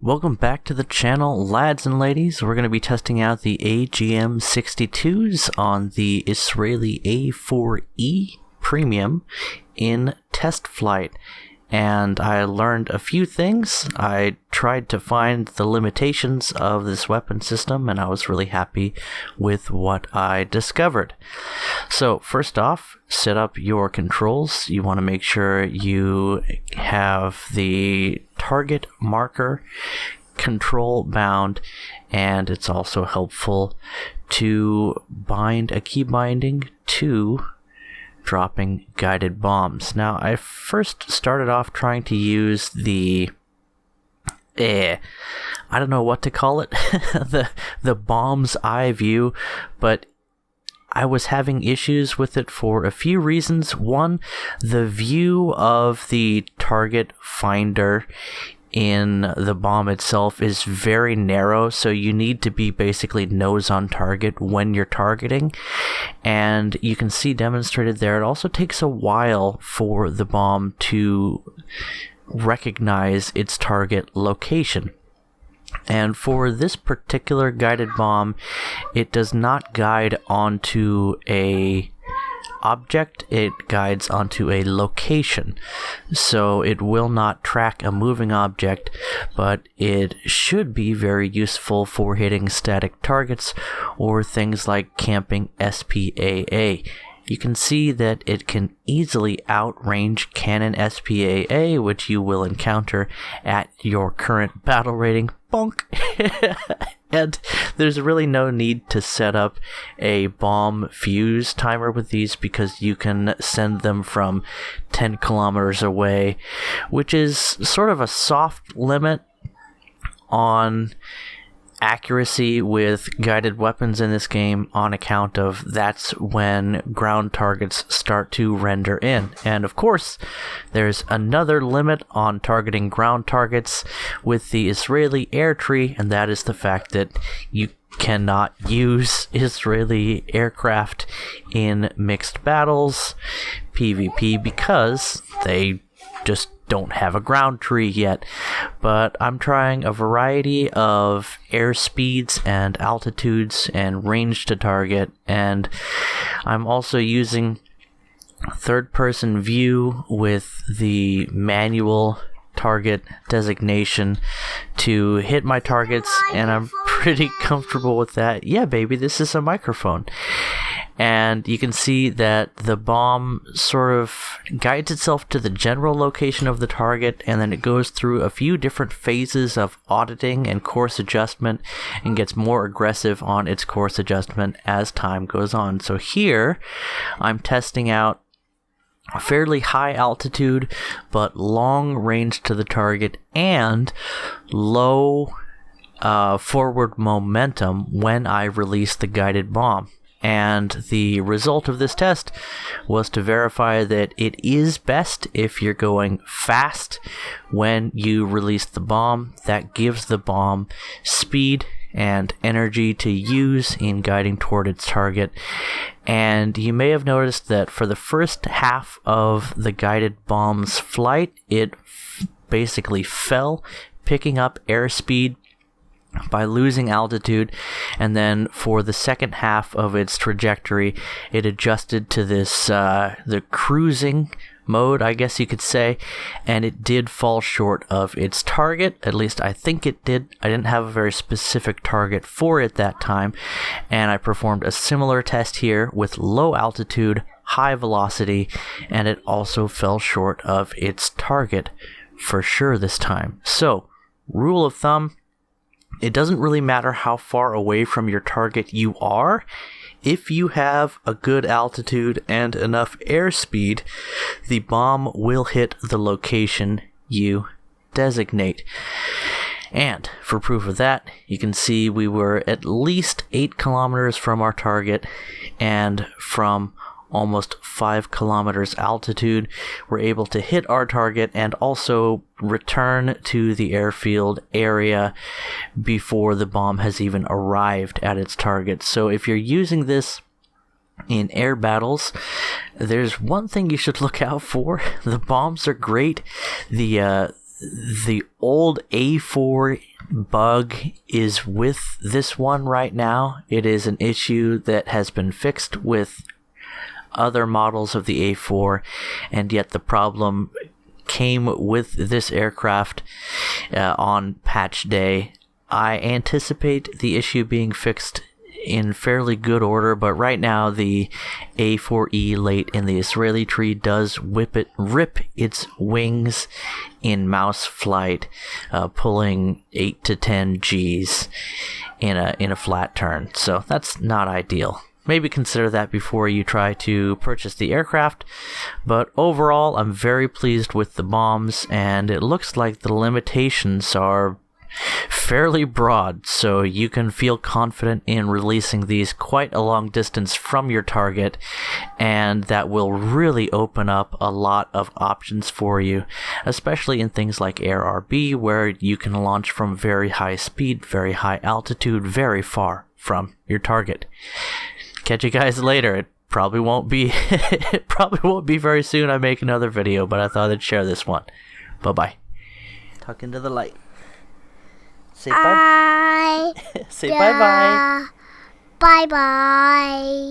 Welcome back to the channel, lads and ladies. We're going to be testing out the AGM62s on the Israeli A4E Premium in test flight. And I learned a few things. I tried to find the limitations of this weapon system, and I was really happy with what I discovered. So first off, set up your controls. You want to make sure you have the target marker control bound, and it's also helpful to bind a key binding to dropping guided bombs. Now, I first started off trying to use the I don't know what to call it, the bomb's eye view, but I was having issues with it for a few reasons. One, the view of the target finder in the bomb itself is very narrow, so you need to be basically nose on target when you're targeting, and you can see demonstrated there it also takes a while for the bomb to recognize its target location. And for this particular guided bomb, it does not guide onto a object, it guides onto a location. So it will not track a moving object, but it should be very useful for hitting static targets or things like camping SPAA. You can see that it can easily outrange cannon SPAA, which you will encounter at your current battle rating. Bonk! And there's really no need to set up a bomb fuse timer with these because you can send them from 10 kilometers away, which is sort of a soft limit on accuracy with guided weapons in this game, on account of that's when ground targets start to render in. And of course, there's another limit on targeting ground targets with the Israeli air tree, and that is the fact that you cannot use Israeli aircraft in mixed battles, PvP, because they just don't have a ground tree yet. But I'm trying a variety of air speeds and altitudes and range to target, and I'm also using third-person view with the manual target designation to hit my targets, and I'm pretty comfortable with that. Yeah, baby, this is a microphone. And you can see that the bomb sort of guides itself to the general location of the target, and then it goes through a few different phases of auditing and course adjustment and gets more aggressive on its course adjustment as time goes on. So here, I'm testing out a fairly high altitude, but long range to the target and low forward momentum when I release the guided bomb. And the result of this test was to verify that it is best if you're going fast when you release the bomb. That gives the bomb speed and energy to use in guiding toward its target. And you may have noticed that for the first half of the guided bomb's flight, it basically fell, picking up airspeed by losing altitude, and then for the second half of its trajectory, it adjusted to this the cruising mode, I guess you could say, and it did fall short of its target. At least I think it did. I didn't have a very specific target for it that time, and I performed a similar test here with low altitude, high velocity, and it also fell short of its target for sure this time. So, rule of thumb, it doesn't really matter how far away from your target you are. If you have a good altitude and enough airspeed, the bomb will hit the location you designate. And for proof of that, you can see we were at least 8 kilometers from our target, and from almost 5 kilometers altitude, we're able to hit our target and also return to the airfield area before the bomb has even arrived at its target. So if you're using this in air battles, there's one thing you should look out for. The bombs are great. The old A4 bug is with this one right now. It is an issue that has been fixed with other models of the A4, and yet the problem came with this aircraft on patch day. I anticipate the issue being fixed in fairly good order, but right now the A4E late in the Israeli tree does rip its wings in mouse flight, pulling 8 to 10 Gs in a flat turn. So that's not ideal. Maybe consider that before you try to purchase the aircraft, but overall I'm very pleased with the bombs, and it looks like the limitations are fairly broad, so you can feel confident in releasing these quite a long distance from your target, and that will really open up a lot of options for you, especially in things like Air RB, where you can launch from very high speed, very high altitude, very far from your target. Catch you guys later. It probably won't be very soon I make another video, but I thought I'd share this one. Bye-bye. Talk into the light. Say bye. Say bye-bye. Bye-bye.